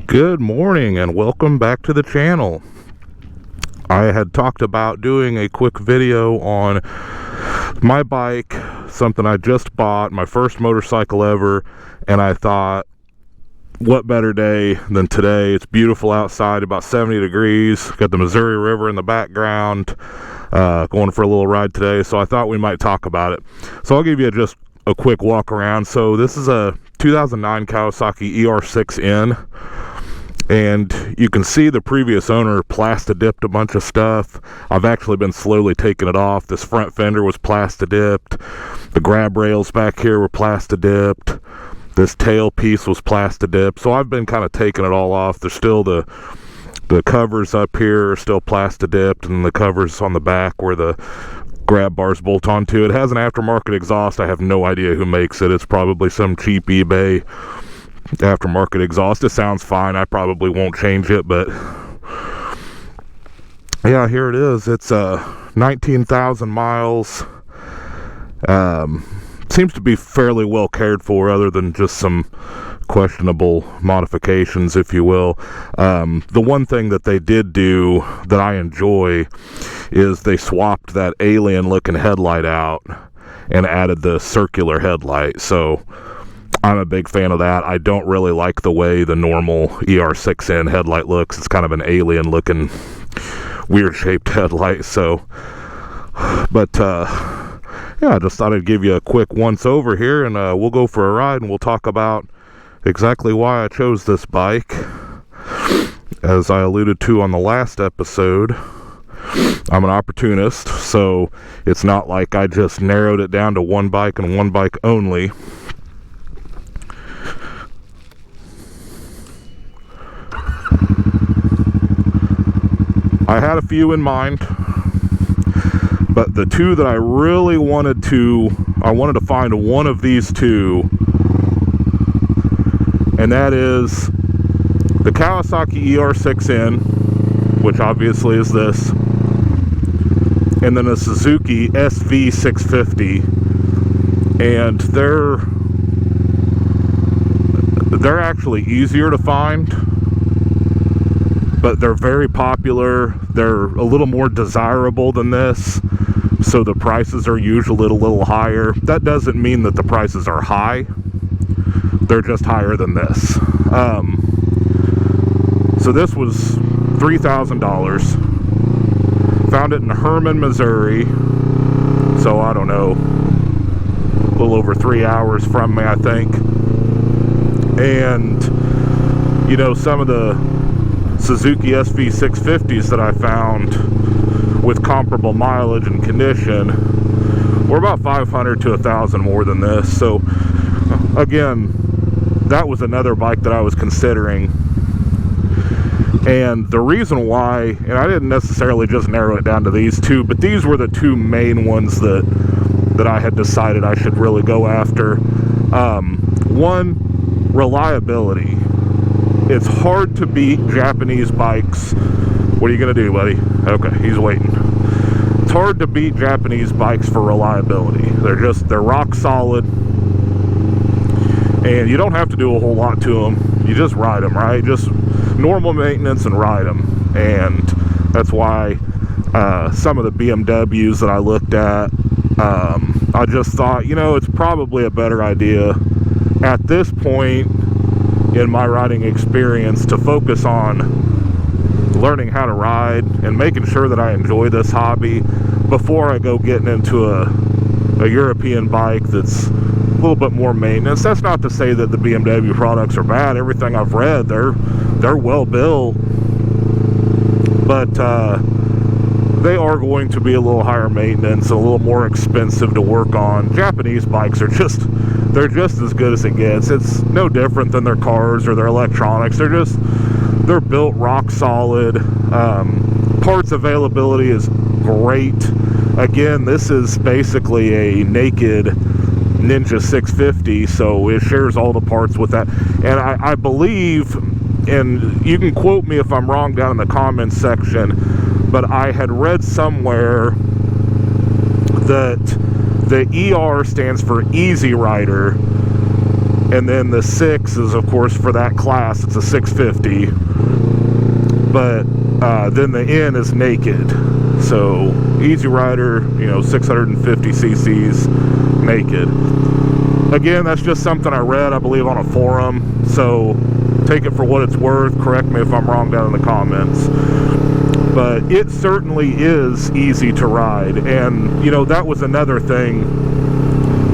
Good morning and welcome back to the channel. I had talked about doing a quick video on my bike, something I just bought, my first motorcycle ever, and I thought, what better day than today? It's beautiful outside, about 70 degrees, got the Missouri River in the background, going for a little ride today, so I thought we might talk about it. So I'll give you just a quick walk around. So this is a 2009 Kawasaki ER6N. And you can see the previous owner plastadipped a bunch of stuff. I've actually been slowly taking it off. This front fender was plastadipped. The grab rails back here were plastadipped. This tail piece was plastadipped. So I've been kind of taking it all off. There's still the covers up here are still plastadipped, and the covers on the back where the grab bars bolt onto. It has an aftermarket exhaust. I have no idea who makes it. It's probably some cheap eBay aftermarket exhaust. It sounds fine. I probably won't change it, but yeah, here it is. It's 19,000 miles. Seems to be fairly well cared for, other than just some questionable modifications, if you will. The one thing that they did do that I enjoy is they swapped that alien looking headlight out and added the circular headlight. So I'm a big fan of that. I don't really like the way the normal ER6N headlight looks. It's kind of an alien looking, weird shaped headlight. So, but yeah, I just thought I'd give you a quick once over here, and we'll go for a ride and we'll talk about exactly why I chose this bike. As I alluded to on the last episode, I'm an opportunist, so it's not like I just narrowed it down to one bike and one bike only. I had a few in mind, but the two that I really wanted to find one of these two, and that is the Kawasaki ER6N, which obviously is this, and then a Suzuki SV650, and they're actually easier to find, but they're very popular. They're a little more desirable than this, so the prices are usually a little higher. That doesn't mean that the prices are high. They're just higher than this. So this was $3,000. Found it in Herman, Missouri. So I don't know, a little over 3 hours from me, I think. And you know, some of the Suzuki SV650s that I found with comparable mileage and condition were about 500 to 1,000 more than this. So again, that was another bike that I was considering. And the reason why, and I didn't necessarily just narrow it down to these two, but these were the two main ones that I had decided I should really go after. One, reliability. It's hard to beat Japanese bikes. What are you gonna do, buddy? Okay, he's waiting. It's hard to beat Japanese bikes for reliability. They're rock solid, and you don't have to do a whole lot to them. You just ride them, right? Just normal maintenance and ride them. And that's why some of the BMWs that I looked at, I just thought, you know, it's probably a better idea at this point in my riding experience to focus on learning how to ride and making sure that I enjoy this hobby before I go getting into a European bike that's a little bit more maintenance. That's not to say that the BMW products are bad. Everything I've read, they're well built, but they are going to be a little higher maintenance, a little more expensive to work on. Japanese bikes are they're just as good as it gets. It's no different than their cars or their electronics. They're built rock solid. Parts availability is great. Again, this is basically a naked Ninja 650, so it shares all the parts with that. And I believe, and you can quote me if I'm wrong down in the comments section, but I had read somewhere that the ER stands for Easy Rider, And then the 6 is, of course, for that class, it's a 650. But then the N is naked. So Easy Rider, 650 cc's naked. Again, that's just something I read, I believe, on a forum. So take it for what it's worth. Correct me if I'm wrong down in the comments. But it certainly is easy to ride. And, that was another thing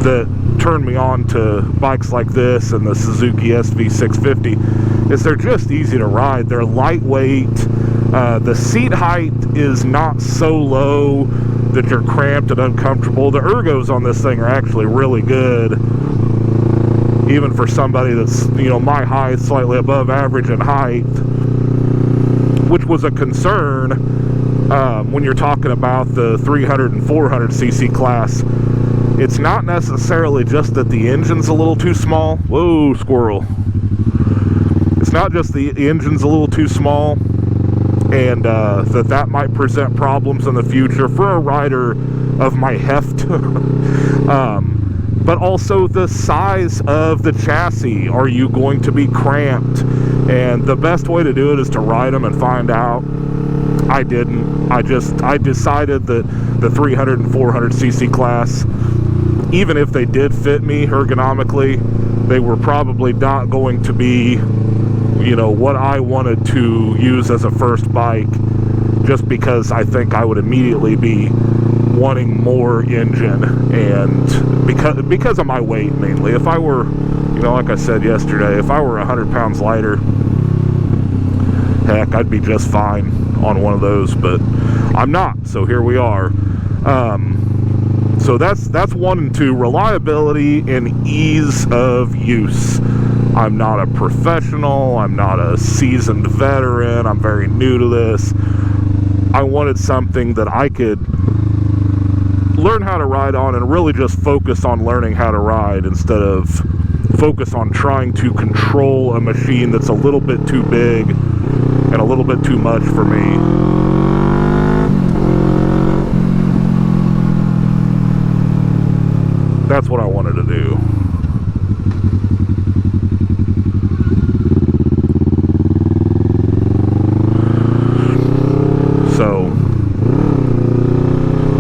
that turned me on to bikes like this and the Suzuki SV650 is they're just easy to ride. They're lightweight. The seat height is not so low that you're cramped and uncomfortable. The ergos on this thing are actually really good, even for somebody that's, my height, slightly above average in height, which was a concern when you're talking about the 300 and 400 cc class. It's not necessarily just that the engine's a little too small. Whoa, squirrel. It's not just the engine's a little too small, and that might present problems in the future for a rider of my heft. But also the size of the chassis. Are you going to be cramped? And the best way to do it is to ride them and find out. I didn't. I decided that the 300 and 400 cc class, even if they did fit me ergonomically, they were probably not going to be, what I wanted to use as a first bike, just because I think I would immediately be wanting more engine, and because of my weight mainly. If I were, like I said yesterday, if I were 100 pounds lighter, heck, I'd be just fine on one of those, but I'm not, so here we are. So that's 1 and 2, reliability and ease of use. I'm not a professional, I'm not a seasoned veteran, I'm very new to this. I wanted something that I could learn how to ride on and really just focus on learning how to ride instead of focus on trying to control a machine that's a little bit too big and a little bit too much for me. That's what I wanted to do. So,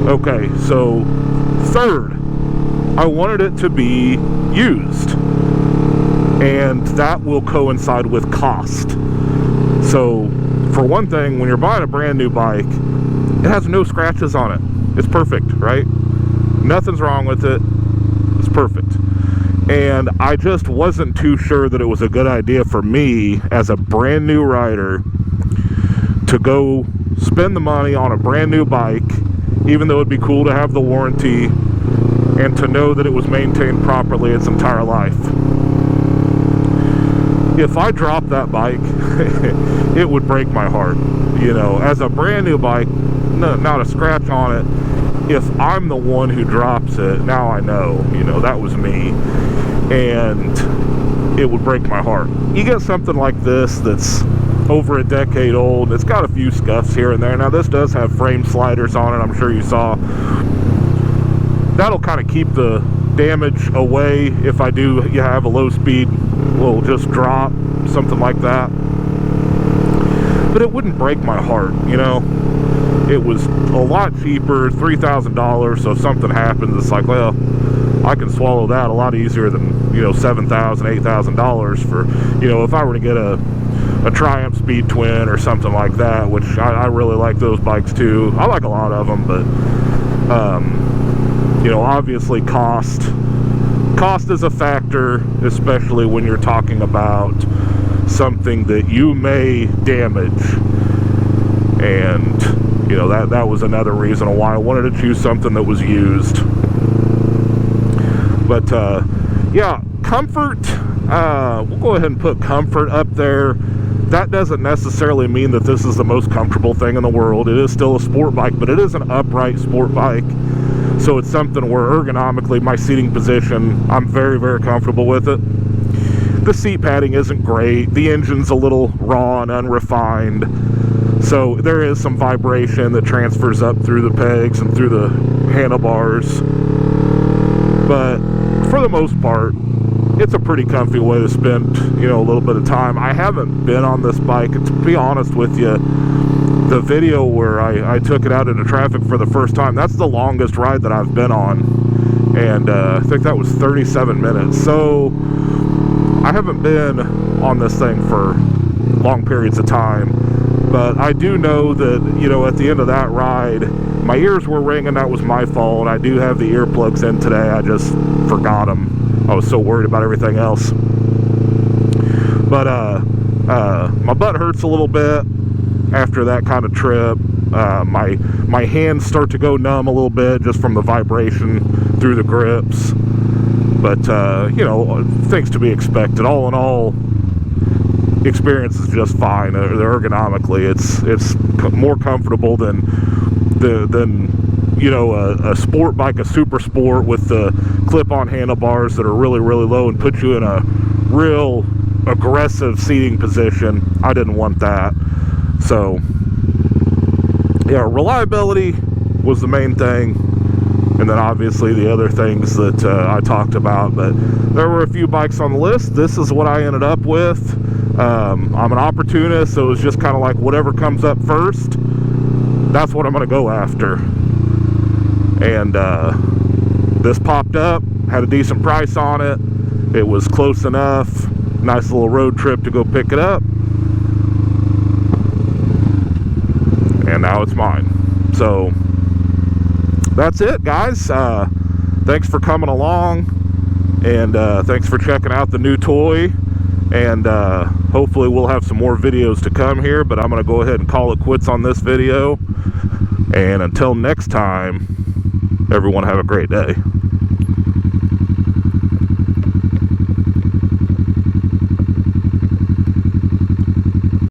okay, so third, I wanted it to be used, and that will coincide with cost. So, for one thing, when you're buying a brand new bike, it has no scratches on it. It's perfect, right? Nothing's wrong with it. It's perfect. And I just wasn't too sure that it was a good idea for me as a brand new rider to go spend the money on a brand new bike, even though it'd be cool to have the warranty and to know that it was maintained properly its entire life. If I dropped that bike, it would break my heart. As a brand new bike, not a scratch on it. If I'm the one who drops it, now I know, that was me, and it would break my heart. You get something like this that's over a decade old, it's got a few scuffs here and there. Now this does have frame sliders on it, I'm sure you saw. That'll kind of keep the damage away if I do have a low speed, will just drop, something like that. But it wouldn't break my heart, It was a lot cheaper, $3,000, so if something happens, it's like, well, I can swallow that a lot easier than, $7,000, $8,000 for, if I were to get a Triumph Speed Twin or something like that, which I really like those bikes too. I like a lot of them, but, obviously cost is a factor, especially when you're talking about something that you may damage. And that was another reason why I wanted to choose something that was used. But yeah, comfort, we'll go ahead and put comfort up there. That doesn't necessarily mean that this is the most comfortable thing in the world. It is still a sport bike, but it is an upright sport bike. So it's something where ergonomically, my seating position, I'm very, very comfortable with it. The seat padding isn't great. The engine's a little raw and unrefined. So there is some vibration that transfers up through the pegs and through the handlebars. But for the most part, it's a pretty comfy way to spend, you know, a little bit of time. I haven't been on this bike, to be honest with you. The video where I took it out into traffic for the first time, that's the longest ride that I've been on, and I think that was 37 minutes. So I haven't been on this thing for long periods of time, but I do know that, you know, at the end of that ride, my ears were ringing. That was my fault. I do have the earplugs in today. I just forgot them. I was so worried about everything else. But my butt hurts a little bit after that kind of trip. My hands start to go numb a little bit just from the vibration through the grips. But you know, things to be expected. All in all, experience is just fine. Ergonomically, it's more comfortable than you know, a sport bike, a super sport with the clip-on handlebars that are really, really low and put you in a real aggressive seating position. I didn't want that. So yeah, reliability was the main thing, and then obviously the other things that I talked about. But there were a few bikes on the list. This is what I ended up with. I'm an opportunist, so it was just kind of like whatever comes up first, that's what I'm going to go after. And this popped up, had a decent price on it. It was close enough, nice little road trip to go pick it up, and now it's mine. So that's it, guys. Thanks for coming along, and thanks for checking out the new toy, and hopefully we'll have some more videos to come here, but I'm going to go ahead and call it quits on this video. And until next time, everyone have a great day.